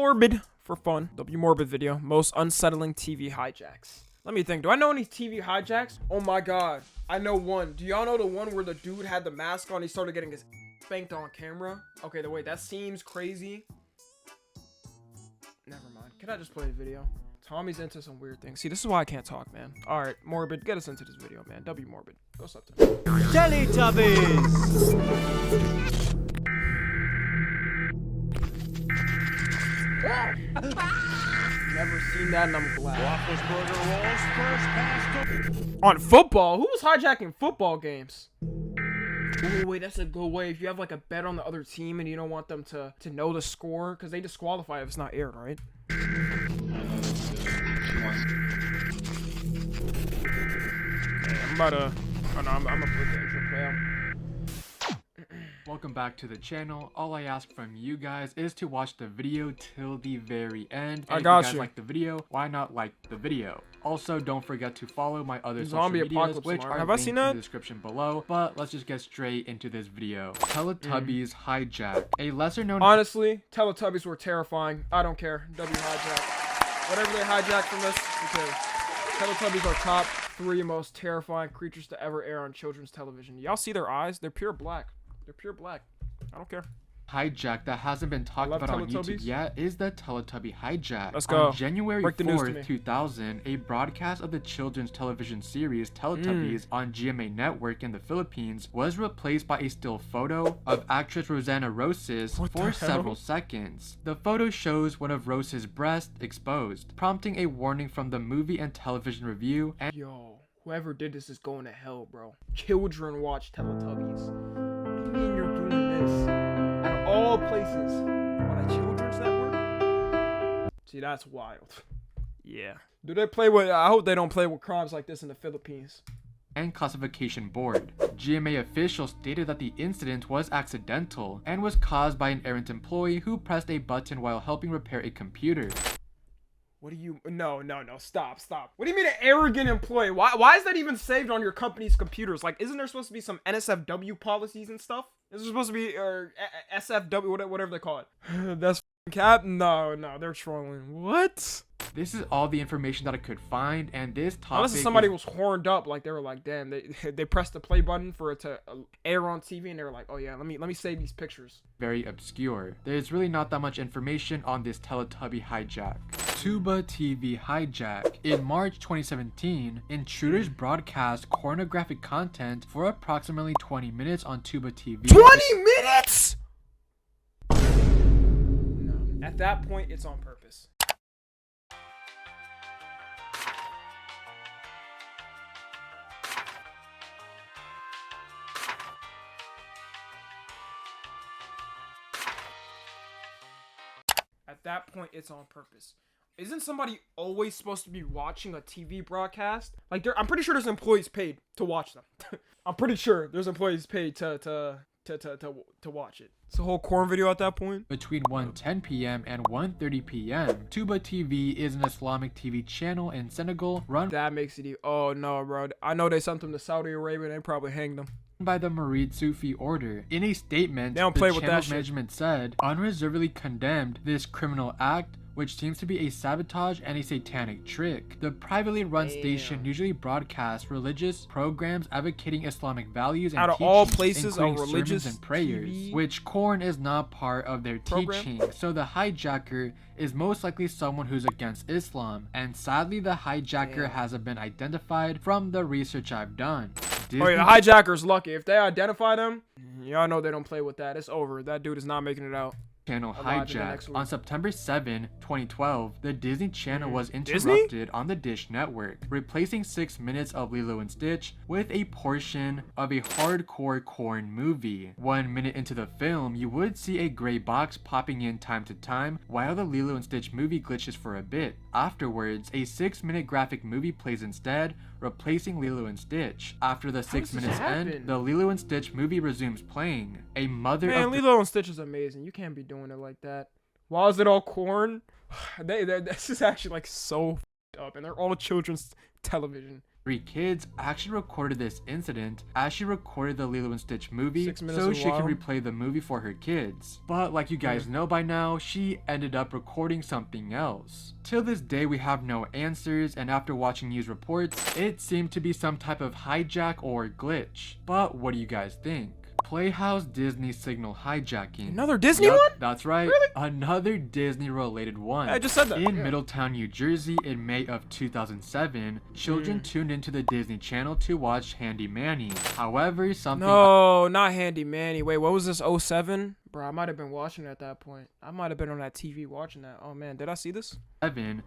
Morbid for fun. W Morbid video. Most unsettling TV hijacks. Let me think. Do I know any TV hijacks? Oh my god. I know one. Do y'all know the one where the dude had the mask on? He started getting his spanked on camera. Okay, wait. That seems crazy. Never mind. Can I just play the video? Tommy's into some weird things. See, this is why I can't talk, man. All right, Morbid, get us into this video, man. W Morbid. Go up to Teletubbies! Never seen that, and I'm glad. Roethlisberger rolls first pass. On football? Who was hijacking football games? Ooh, wait, that's a good way. If you have like a bet on the other team and you don't want them to know the score, because they disqualify if it's not aired, right? I'm about to... Oh no, I'm gonna put the intro play out. Welcome back to the channel. All I ask from you guys is to watch the video till the very end. And if you guys like the video, why not like the video? Also, don't forget to follow my other social medias, which are linked in the description below. But let's just get straight into this video. Teletubbies hijack. A lesser known... Honestly, Teletubbies were terrifying. I don't care. W hijack. Whatever they hijack from this, because Teletubbies are top 3 most terrifying creatures to ever air on children's television. Y'all see their eyes? They're pure black. They're pure black. I don't care. Hijack that hasn't been talked about on YouTube yet is the Teletubby hijack. Let's go. On January 4th, 2000, a broadcast of the children's television series Teletubbies on GMA Network in the Philippines was replaced by a still photo of actress Rosanna Roses for several seconds. The photo shows one of Rose's breasts exposed, prompting a warning from the Movie and Television Review. And yo, whoever did this is going to hell, bro. Children watch Teletubbies. What do you mean you're doing this? At all places on a children's network? See, that's wild. Yeah. Do they play with... I hope they don't play with crimes like this in the Philippines. And Classification Board. GMA officials stated that the incident was accidental and was caused by an errant employee who pressed a button while helping repair a computer. What do you... No, stop. What do you mean an arrogant employee? Why is that even saved on your company's computers? Like, isn't there supposed to be some NSFW policies and stuff? Is there supposed to be, SFW, whatever they call it? That's cap? No, they're trolling. What? This is all the information that I could find, and this topic... Unless somebody was horned up, like they were like, damn, they pressed the play button for it to air on TV, and they were like, oh yeah, let me save these pictures. Very obscure. There's really not that much information on this Teletubby hijack. Tuba TV hijack. In March 2017, intruders broadcast pornographic content for approximately 20 minutes on Tuba TV. 20 minutes?! No. At that point, it's on purpose. At that point, it's on purpose. Isn't somebody always supposed to be watching a TV broadcast? Like, I'm pretty sure there's employees paid to watch them. I'm pretty sure there's employees paid to watch it. It's a whole corn video at that point. Between 1:10 p.m. and 1:30 p.m., Tuba TV is an Islamic TV channel in Senegal run... That makes it... Oh, no, bro. I know they sent them to Saudi Arabia and they probably hanged them. By the Murid Sufi order. In a statement, they don't play with that shit. Management said, unreservedly condemned this criminal act, which seems to be a sabotage and a satanic trick. The privately run station usually broadcasts religious programs advocating Islamic values and teachings, all places of religious sermons and prayers, TV which corn is not part of their teaching. So the hijacker is most likely someone who's against Islam, and sadly the hijacker hasn't been identified from the research I've done. Oh yeah, the hijacker's lucky. If they identify them, y'all know they don't play with that. It's over. That dude is not making it out. Channel hijack. On September 7, 2012, the Disney Channel was interrupted on the Dish Network, replacing 6 minutes of Lilo and Stitch with a portion of a hardcore corn movie. 1 minute into the film, you would see a gray box popping in time to time while the Lilo and Stitch movie glitches for a bit. Afterwards, a 6-minute graphic movie plays instead, replacing Lilo and Stitch. After the 6 minutes end, the Lilo and Stitch movie resumes playing. A mother of Lilo and Stitch is amazing. You can't be doing it like that. Why is it all corn? This is actually like so up, and they're all children's television. Three kids actually recorded this incident as she recorded the Lilo and Stitch movie 6 minutes so of she could wild. replay the movie for her kids. But like you guys know by now, she ended up recording something else. Till this day we have no answers, and after watching news reports, it seemed to be some type of hijack or glitch. But what do you guys think? Playhouse Disney signal hijacking. Another Disney Yup, one? That's right. Really? Another Disney related one. I just said that. In Yeah. Middletown, New Jersey in May of 2007, children tuned into the Disney Channel to watch Handy Manny. However, something No, not Handy Manny. Wait, what was this? 07? Bro, I might have been watching it at that point. I might have been on that TV watching that. Oh man, did I see this?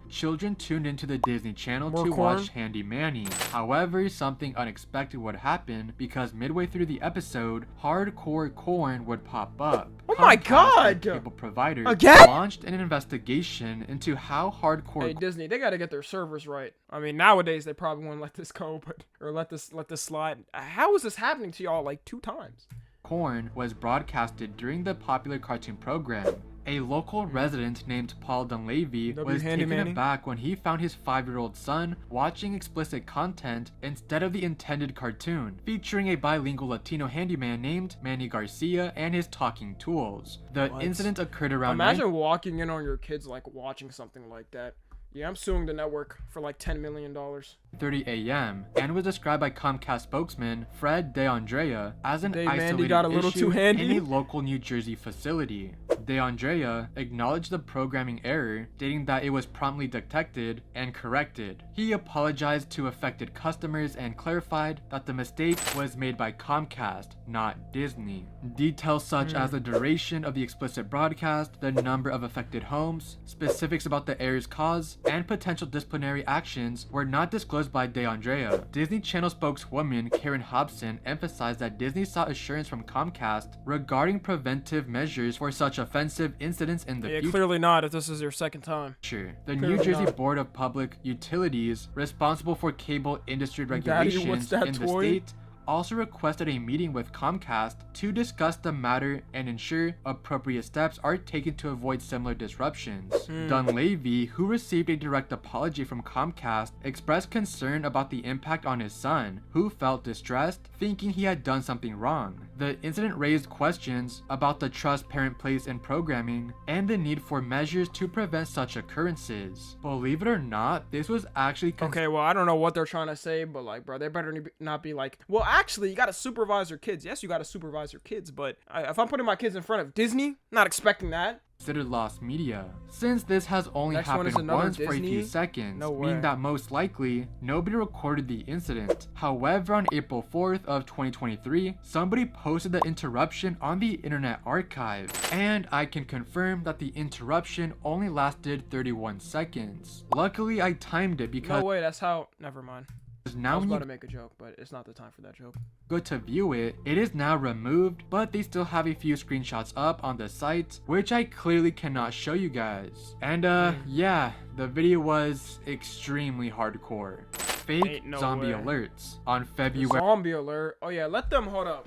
Children tuned into the Disney Channel More to corn? watch Handy Manny. However, something unexpected would happen because midway through the episode, hardcore corn would pop up. Oh my Comcast and God! Cable providers Again? launched an investigation into how hardcore Hey Disney, they gotta get their servers right. I mean, nowadays they probably won't let this go, or let this slide. How is this happening to y'all like 2 times? corn was broadcasted during the popular cartoon program. A local resident named Paul Dunleavy was Handy taken Manny. aback when he found his 5-year-old son watching explicit content instead of the intended cartoon, featuring a bilingual Latino handyman named Manny Garcia and his talking tools. The What? incident occurred around Imagine walking in on your kids like watching something like that. Yeah, I'm suing the network for like $10 million. 9:30 a.m. and was described by Comcast spokesman Fred DeAndrea as an Dave Mandy isolated got a little issue too handy. in a local New Jersey facility. DeAndrea acknowledged the programming error, stating that it was promptly detected and corrected. He apologized to affected customers and clarified that the mistake was made by Comcast, not Disney. Details such as the duration of the explicit broadcast, the number of affected homes, specifics about the error's cause, and potential disciplinary actions were not disclosed by DeAndrea. Disney Channel spokeswoman Karen Hobson emphasized that Disney sought assurance from Comcast regarding preventive measures for such offensive incidents in the Yeah, future. clearly not if this is your second time. The Clearly New Jersey not. Board of Public Utilities, responsible for cable industry Daddy, regulations what's that in the toy? state, also requested a meeting with Comcast to discuss the matter and ensure appropriate steps are taken to avoid similar disruptions. Dunleavy, who received a direct apology from Comcast, expressed concern about the impact on his son, who felt distressed, thinking he had done something wrong. The incident raised questions about the trust parent place in programming and the need for measures to prevent such occurrences. Believe it or not, this was actually Okay, well, I don't know what they're trying to say, but like, bro, they better not be like, well, actually, you gotta supervise your kids. Yes, you gotta supervise your kids, but if I'm putting my kids in front of Disney, not expecting that. considered lost media, since this has only Next one is happened another once for a few Disney? seconds, No meaning way. that most likely nobody recorded the incident. However, on April 4th of 2023, somebody posted the interruption on the Internet Archive, and I can confirm that the interruption only lasted 31 seconds. Luckily, I timed it because No way, that's how. Never mind. I now was when about you to make a joke, but it's not the time for that joke. go to view it, it is now removed, but they still have a few screenshots up on the site, which I clearly cannot show you guys. And yeah, the video was extremely hardcore. Fake Ain't no zombie way. alerts on February. Zombie alert. Oh yeah, let them hold up.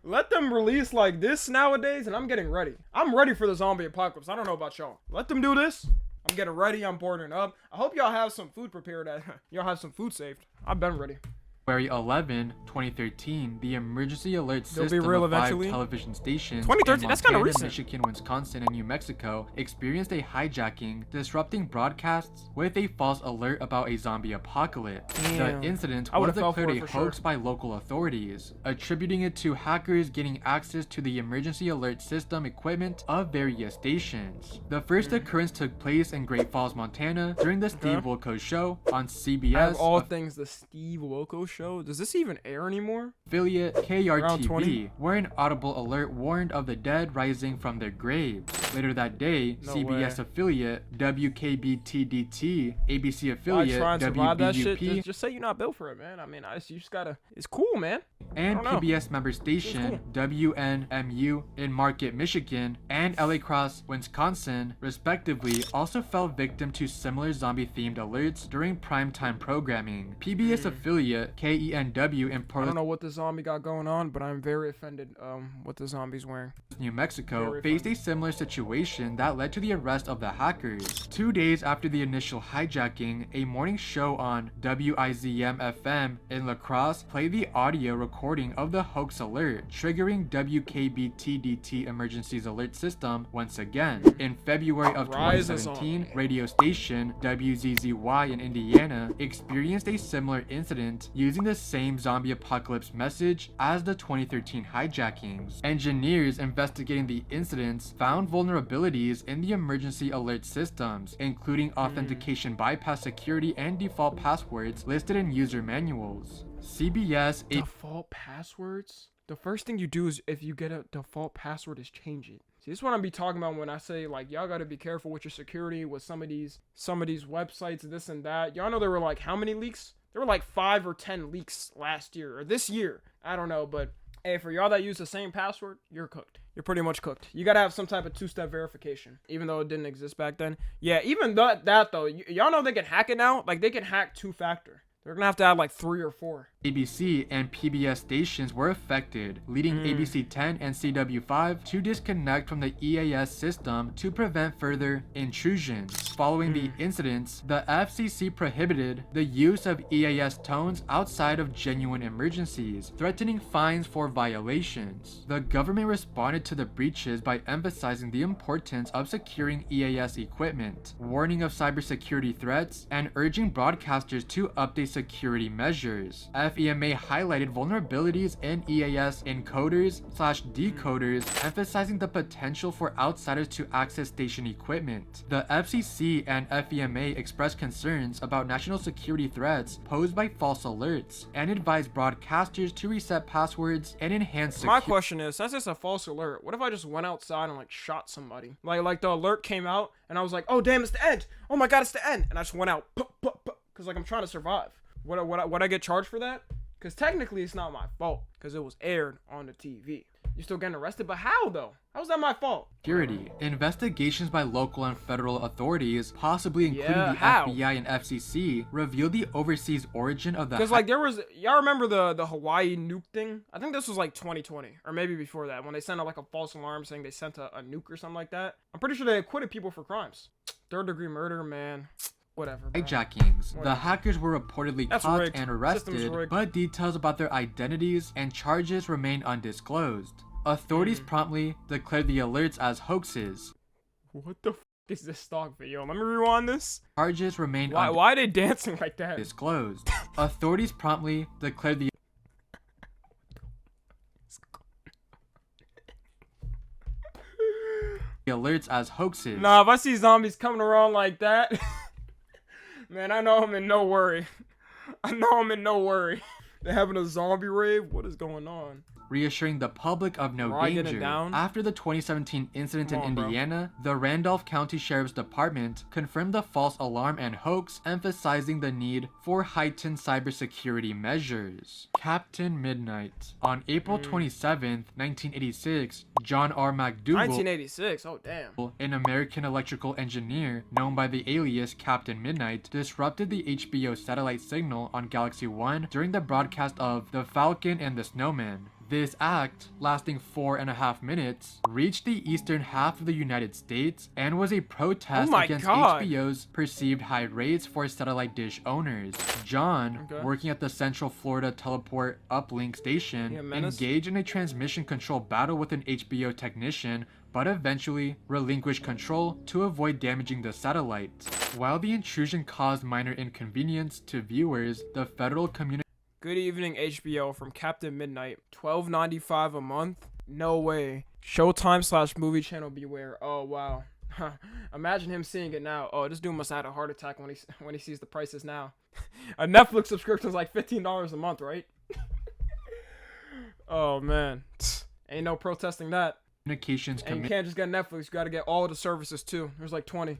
Let them release like this nowadays, and I'm getting ready. I'm ready for the zombie apocalypse. I don't know about y'all. Let them do this. I'm getting ready. I'm boarding up. I hope y'all have some food prepared. Y'all have some food saved. I've been ready. February 11, 2013, the emergency alert They'll be system real of 5 eventually. television stations 2013, in that's kinda Montana, recent. Michigan, Wisconsin, and New Mexico experienced a hijacking, disrupting broadcasts with a false alert about a zombie apocalypse. Damn. The incident I was would've fell for declared it a for sure. hoax by local authorities, attributing it to hackers getting access to the emergency alert system equipment of various stations. The first occurrence took place in Great Falls, Montana, during the Steve Wilkos Show on I CBS. have all things the Steve Wilkos show. Does this even air anymore? affiliate Around 20? KRTV, where an audible alert warned of the dead rising from their graves. Later that day, No CBS way. affiliate WKBT-DT, ABC Why affiliate try and survive that shit? WBUP, Just say you're not built for it, man. I mean, you just gotta. It's cool, man. and I don't know. PBS member station WNMU in Market, Michigan, and LA Cross, Wisconsin, respectively, also fell victim to similar zombie-themed alerts during primetime programming. PBS affiliate KENW in I Portland, don't know what the zombie got going on, but I'm very offended. What the zombie's wearing. New Mexico, Very faced funny. a similar situation situation that led to the arrest of the hackers. 2 days after the initial hijacking, a morning show on WIZM-FM in La Crosse played the audio recording of the hoax alert, triggering WKBT-DT Emergencies Alert System once again. In February of 2017, radio station WZZY in Indiana experienced a similar incident using the same zombie apocalypse message as the 2013 hijackings. Engineers investigating the incidents found vulnerabilities in the emergency alert systems, including authentication bypass security and default passwords listed in user manuals. CBS default passwords? The first thing you do is, if you get a default password, is change it. See, this is what I'm be talking about when I say, like, y'all gotta be careful with your security with some of these websites, this and that. Y'all know there were like how many leaks? There were like 5 or 10 leaks last year or this year. I don't know, but hey, for y'all that use the same password, you're cooked. You're pretty much cooked. You gotta have some type of 2-step verification, even though it didn't exist back then. Yeah, even that though, y'all know they can hack it now. Like, they can hack 2-factor. They're gonna have to add like 3 or 4. ABC and PBS stations were affected, leading ABC 10 and CW5 to disconnect from the EAS system to prevent further intrusions. Following the incidents, the FCC prohibited the use of EAS tones outside of genuine emergencies, threatening fines for violations. The government responded to the breaches by emphasizing the importance of securing EAS equipment, warning of cybersecurity threats, and urging broadcasters to update security measures. FEMA highlighted vulnerabilities in EAS encoders/decoders, emphasizing the potential for outsiders to access station equipment. The FCC and FEMA expressed concerns about national security threats posed by false alerts and advised broadcasters to reset passwords and enhance security. My question is, since it's a false alert, what if I just went outside and like shot somebody? Like the alert came out and I was like, oh damn, it's the end. Oh my god, it's the end. And I just went out, because like I'm trying to survive. Would I get charged for that? Because technically it's not my fault, because it was aired on the TV. You're still getting arrested, but how though? How's that my fault? Security. Investigations by local and federal authorities, possibly including the FBI and FCC, revealed the overseas origin of the. Because like there was, y'all remember the Hawaii nuke thing? I think this was like 2020 or maybe before that, when they sent out like a false alarm saying they sent a nuke or something like that. I'm pretty sure they acquitted people for crimes. 3rd-degree murder, man. Whatever. Hijackings. The hackers were reportedly caught rigged. and arrested, but details about their identities and charges remain undisclosed. Authorities promptly declared the alerts as hoaxes. What the f is this stock video? Let me rewind this. Charges remain why are they dancing like that? Disclosed. Authorities promptly declared the alerts as hoaxes. Nah, if I see zombies coming around like that, man, I know I'm in no worry. They're having a zombie rave? What is going on? Reassuring the public of no danger. After the 2017 incident in Indiana, the Randolph County Sheriff's Department confirmed the false alarm and hoax, emphasizing the need for heightened cybersecurity measures. Captain Midnight. On April 27th, 1986, John R. McDougal, 1986, oh damn, an American electrical engineer known by the alias Captain Midnight, disrupted the HBO satellite signal on Galaxy 1 during the broadcast of The Falcon and the Snowman. This act, lasting 4.5 minutes, reached the eastern half of the United States and was a protest against HBO's perceived high rates for satellite dish owners. John, working at the Central Florida Teleport Uplink station, engaged in a transmission control battle with an HBO technician, but eventually relinquished control to avoid damaging the satellite. While the intrusion caused minor inconvenience to viewers, the federal community. Good evening, HBO from Captain Midnight. $12.95 a month? No way. Showtime/movie channel beware. Oh wow. Imagine him seeing it now. Oh, this dude must have had a heart attack when he sees the prices now. A Netflix subscription is like $15 a month, right? Oh man. Ain't no protesting that. Communications and you can't just get Netflix, you gotta get all the services too. There's like 20.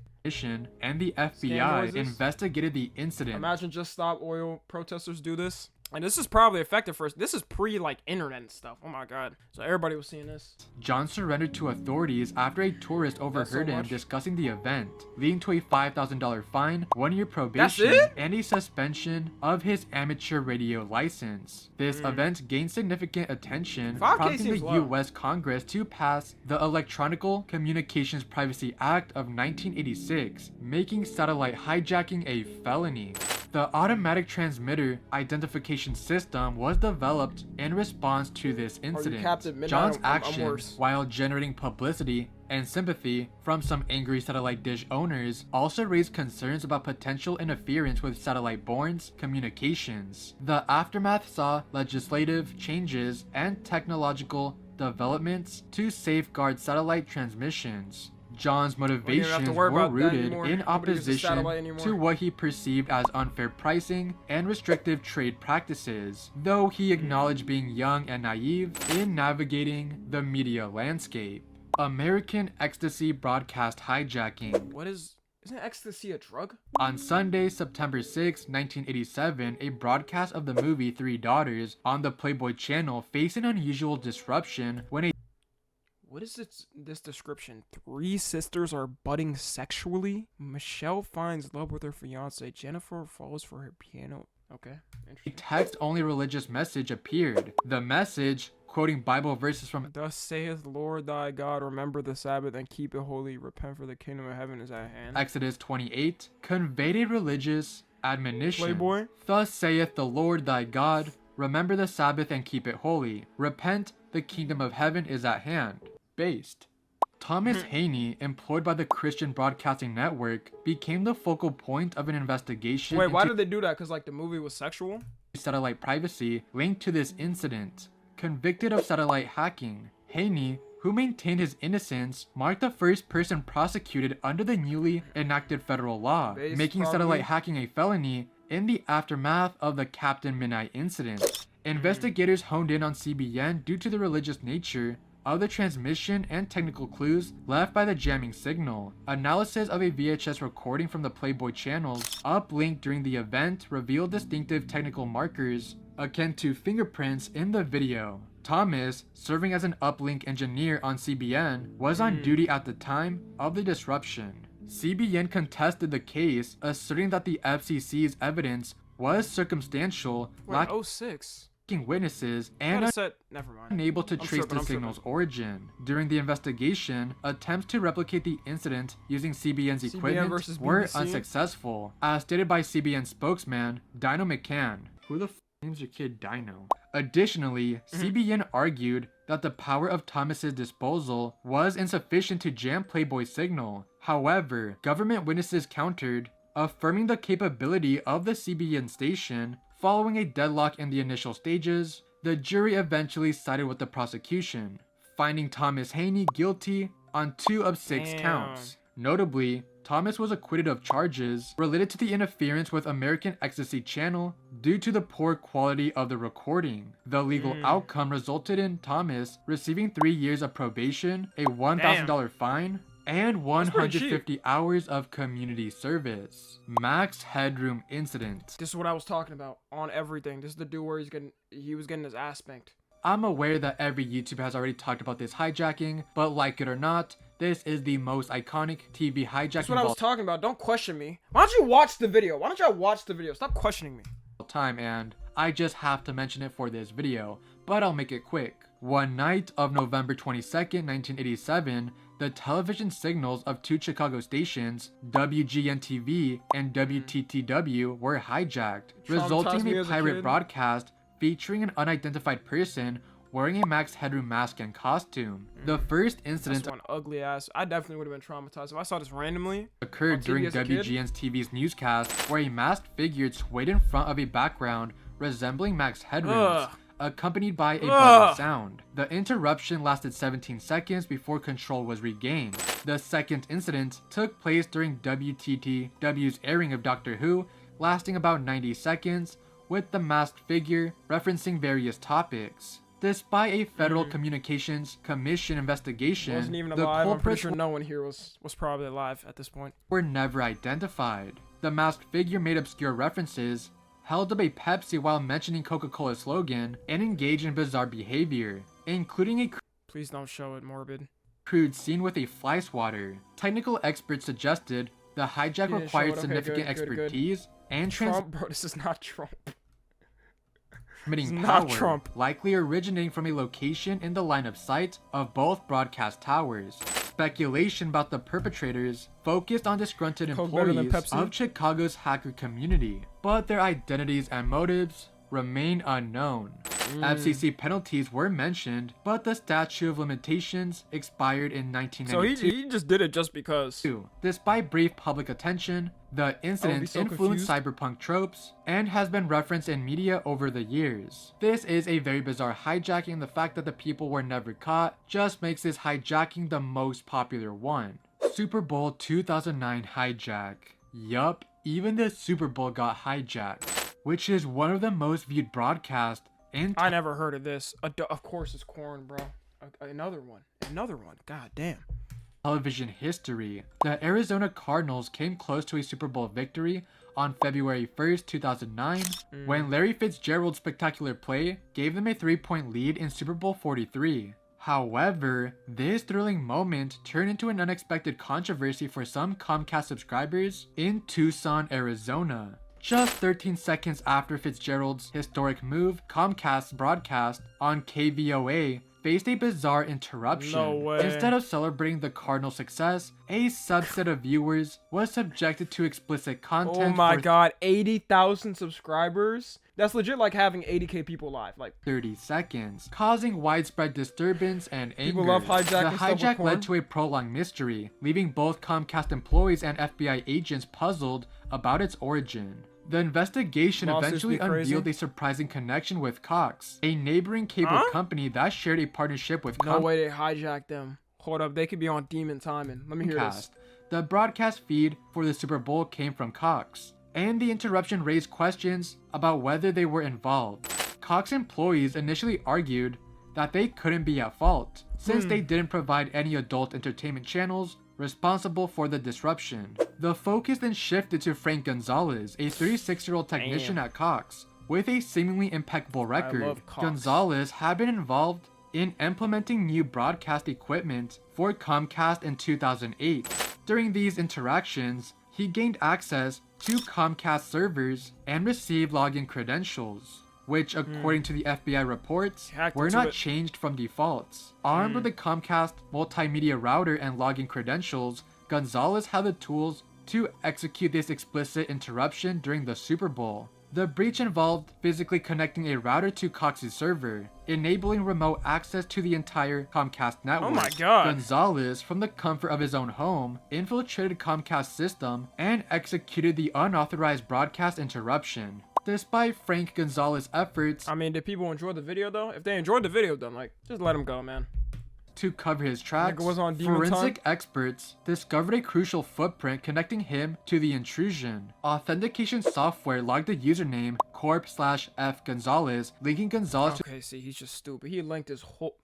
And the FBI investigated the incident. Imagine Just Stop Oil protesters do this. And this is probably effective for us. This is pre like internet and stuff. Oh my god. So everybody was seeing this. John surrendered to authorities after a tourist overheard him discussing the event, leading to a $5,000 fine, 1-year probation, and a suspension of his amateur radio license. This event gained significant attention, prompting the U.S. Congress to pass the Electronic Communications Privacy Act of 1986, making satellite hijacking a felony. The automatic transmitter identification system was developed in response to this incident. John's actions, while generating publicity and sympathy from some angry satellite dish owners, also raised concerns about potential interference with satellite-borne's communications. The aftermath saw legislative changes and technological developments to safeguard satellite transmissions. John's motivations were rooted in opposition to what he perceived as unfair pricing and restrictive trade practices, though he acknowledged being young and naive in navigating the media landscape. American Ecstasy Broadcast Hijacking. Isn't ecstasy a drug? On Sunday, September 6, 1987, a broadcast of the movie Three Daughters on the Playboy channel faced an unusual disruption when a What is this description? 3 sisters are budding sexually. Michelle finds love with her fiance. Jennifer falls for her piano. Okay, interesting. A text-only religious message appeared. The message, quoting Bible verses from Thus saith the Lord thy God, remember the Sabbath and keep it holy. Repent, for the kingdom of heaven is at hand. Exodus 28, conveyed a religious admonition. Playboy. Thus saith the Lord thy God, remember the Sabbath and keep it holy. Repent, the kingdom of heaven is at hand. Based. Thomas Haney, employed by the Christian Broadcasting Network, became the focal point of an investigation. Wait, why did they do that? Because like the movie was sexual? Satellite privacy linked to this incident. Convicted of satellite hacking, Haney, who maintained his innocence, marked the first person prosecuted under the newly enacted federal law, making satellite hacking a felony in the aftermath of the Captain Midnight incident. Investigators honed in on CBN due to the religious nature of the transmission and technical clues left by the jamming signal. Analysis of a VHS recording from the Playboy channels uplinked during the event revealed distinctive technical markers akin to fingerprints in the video. Thomas, serving as an uplink engineer on CBN, was on duty at the time of the disruption. CBN contested the case, asserting that the FCC's evidence was circumstantial, lacking witnesses, and unable to trace the signal's origin. During the investigation, attempts to replicate the incident using CBN's equipment were unsuccessful, as stated by CBN spokesman Dino McCann. Who the f names your kid Dino? Additionally, CBN argued that the power of Thomas's disposal was insufficient to jam Playboy's signal. However, government witnesses countered, affirming the capability of the CBN station. Following a deadlock in the initial stages, the jury eventually sided with the prosecution, finding Thomas Haney guilty on 2 of 6 counts. Notably, Thomas was acquitted of charges related to the interference with American Ecstasy Channel due to the poor quality of the recording. The legal outcome resulted in Thomas receiving 3 years of probation, a $1,000 fine, and 150 hours of community service. Max Headroom incident. This is what I was talking about on everything. This is the dude where he was getting his ass spanked. I'm aware that every YouTuber has already talked about this hijacking, but like it or not, this is the most iconic TV hijacking. That's what I was talking about. Don't question me. Why don't you watch the video? Why don't y'all watch the video? Stop questioning me. Time, and I just have to mention it for this video, but I'll make it quick. One night of November 22nd, 1987, the television signals of 2 Chicago stations, WGN-TV and WTTW, were hijacked, resulting in a pirate broadcast featuring an unidentified person wearing a Max Headroom mask and costume. The first incident— That's one ugly ass. I definitely would have been traumatized if I saw this randomly. Occurred during WGN's TV's newscast, where a masked figure swayed in front of a background resembling Max Headroom's, accompanied by a buzzing sound. The interruption lasted 17 seconds before control was regained. The second incident took place during WTTW's airing of Doctor Who, lasting about 90 seconds, with the masked figure referencing various topics. Despite a Federal Communications Commission investigation, wasn't even alive. I'm pretty sure no one here was probably alive at this point. Were never identified. The masked figure made obscure references, held up a Pepsi while mentioning Coca-Cola's slogan, and engaged in bizarre behavior, including a Please don't show it, morbid. crude scene with a fly swatter. Technical experts suggested the hijack You didn't show required it. Okay, significant good, good. expertise and Trump, bro, this is not Trump. transmitting It's power, not Trump. likely originating from a location in the line of sight of both broadcast towers. Speculation about the perpetrators focused on disgruntled Coke better than employees Pepsi? of Chicago's hacker community, but their identities and motives remain unknown. FCC penalties were mentioned, but the statute of limitations expired in So 1992. he just did it just because. Despite brief public attention, the incident so influenced confused. cyberpunk tropes and has been referenced in media over the years. This is a very bizarre hijacking. The fact that the people were never caught just makes this hijacking the most popular one. Super Bowl 2009 hijack. Yup, even the Super Bowl got hijacked, which is one of the most viewed broadcasts in I never heard of this. Of course it's corn, bro. Another one. God damn. television history. The Arizona Cardinals came close to a Super Bowl victory on February 1st, 2009, when Larry Fitzgerald's spectacular play gave them a 3-point lead in Super Bowl 43. However, this thrilling moment turned into an unexpected controversy for some Comcast subscribers in Tucson, Arizona. Just 13 seconds after Fitzgerald's historic move, Comcast's broadcast on KVOA faced a bizarre interruption. No way. Instead of celebrating the Cardinals' success, a subset of viewers was subjected to explicit content Oh my for god, 80,000 subscribers? That's legit like having 80k people live. Like 30 seconds, causing widespread disturbance and anger. People love hijacking The stuff with hijack porn. led to a prolonged mystery, leaving both Comcast employees and FBI agents puzzled about its origin. The investigation Monsters eventually be crazy. unveiled a surprising connection with Cox, a neighboring cable company that shared a partnership with no way they hijacked them. Hold up, they could be on demon timing. Let me hear this. Comcast. The broadcast feed for the Super Bowl came from Cox, and the interruption raised questions about whether they were involved. Cox employees initially argued that they couldn't be at fault, since they didn't provide any adult entertainment channels responsible for the disruption. The focus then shifted to Frank Gonzalez, a 36-year-old technician at Cox. With a seemingly impeccable record, love Cox. Gonzalez had been involved in implementing new broadcast equipment for Comcast in 2008. During these interactions, he gained access to Comcast servers and received login credentials, which, according to the FBI reports, Hacked were into not it. changed from defaults. Armed with the Comcast multimedia router and login credentials, Gonzalez had the tools to execute this explicit interruption during the Super Bowl. The breach involved physically connecting a router to Cox's server, enabling remote access to the entire Comcast network. Oh my god. Gonzalez, from the comfort of his own home, infiltrated Comcast's system and executed the unauthorized broadcast interruption. Despite Frank Gonzalez's efforts I mean, did people enjoy the video though? If they enjoyed the video, then like, just let them go, man. to cover his tracks, was on Demon forensic Time? experts discovered a crucial footprint connecting him to the intrusion. Authentication software logged the username corp/F Gonzalez, linking Gonzalez Okay, see, he's just stupid. He linked his whole.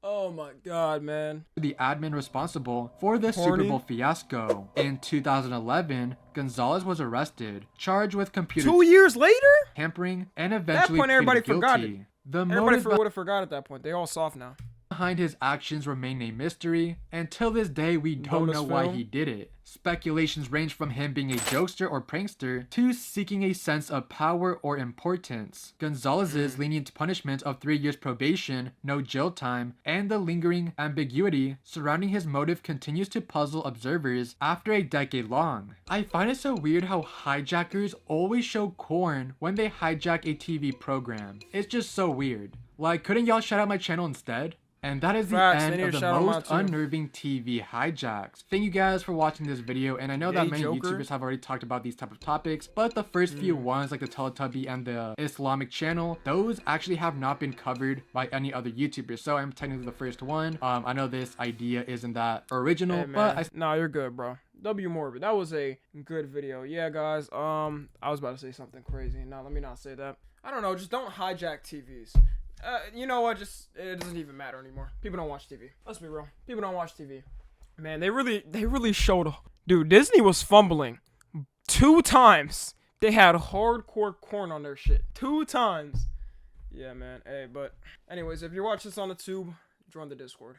Oh my god, man. to the admin responsible for the Super Horny? Bowl fiasco. In 2011, Gonzalez was arrested, charged with computer 2 years later? tampering, and eventually point, everybody pleaded forgot guilty. The Everybody motive would have forgot at that point. They all soft now. behind his actions remain a mystery. Until this day, we don't Bonus know why film? he did it. Speculations range from him being a jokester or prankster to seeking a sense of power or importance. Gonzalez's lenient punishment of 3 years probation, no jail time, and the lingering ambiguity surrounding his motive continues to puzzle observers after a decade long. I find it so weird how hijackers always show corn when they hijack a TV program. It's just so weird. Like, couldn't y'all shout out my channel instead? And that is the Facts, they end need of to the shout 'em most out too. unnerving TV hijacks. Thank you guys for watching this video, and I know that Yay, many Joker. YouTubers have already talked about these type of topics, but the first few ones, like the Teletubby and the Islamic channel, those actually have not been covered by any other YouTubers, so I'm technically the first one. I know this idea isn't that original, Hey, but man. Nah, you're good, bro. W Morbid. That was a good video. Yeah, guys. I was about to say something crazy. No, let me not say that. I don't know. Just don't hijack TVs. You know what? Just it doesn't even matter anymore. People don't watch TV. Let's be real. People don't watch TV. Man, they really showed. Dude, Disney was fumbling 2 times They had hardcore corn on their shit 2 times. Yeah, man. Hey, but anyways, if you're watching this on the tube, join the Discord.